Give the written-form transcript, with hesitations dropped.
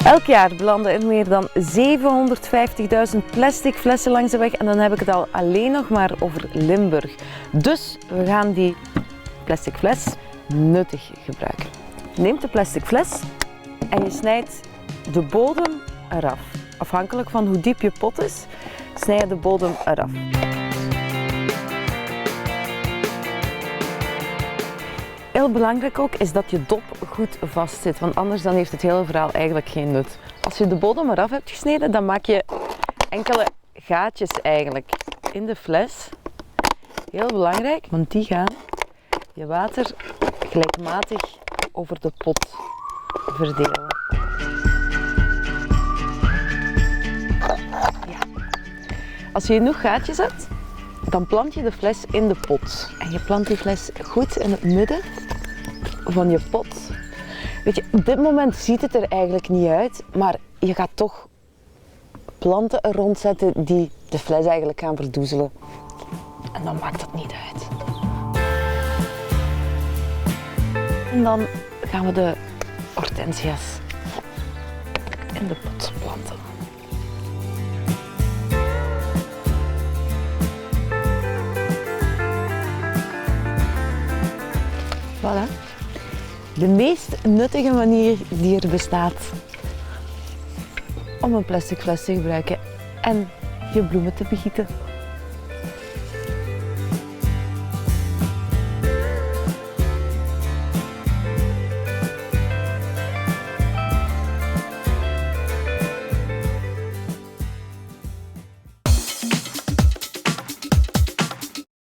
Elk jaar belanden er meer dan 750.000 plastic flessen langs de weg en dan heb ik het al alleen nog maar over Limburg. Dus we gaan die plastic fles nuttig gebruiken. Je neemt de plastic fles en je snijdt de bodem eraf. Afhankelijk van hoe diep je pot is, snij je de bodem eraf. Heel belangrijk ook is dat je dop goed vast zit, want anders dan heeft het hele verhaal eigenlijk geen nut. Als je de bodem eraf hebt gesneden, dan maak je enkele gaatjes eigenlijk in de fles. Heel belangrijk, want die gaan je water gelijkmatig over de pot verdelen. Ja. Als je genoeg gaatjes hebt, dan plant je de fles in de pot. En je plant die fles goed in het midden van je pot. Weet je, op dit moment ziet het er eigenlijk niet uit, maar je gaat toch planten er rond zetten die de fles eigenlijk gaan verdoezelen. En dan maakt dat niet uit. En dan gaan we de hortensia's in de pot planten. Voilà. De meest nuttige manier die er bestaat om een plastic fles te gebruiken en je bloemen te begieten.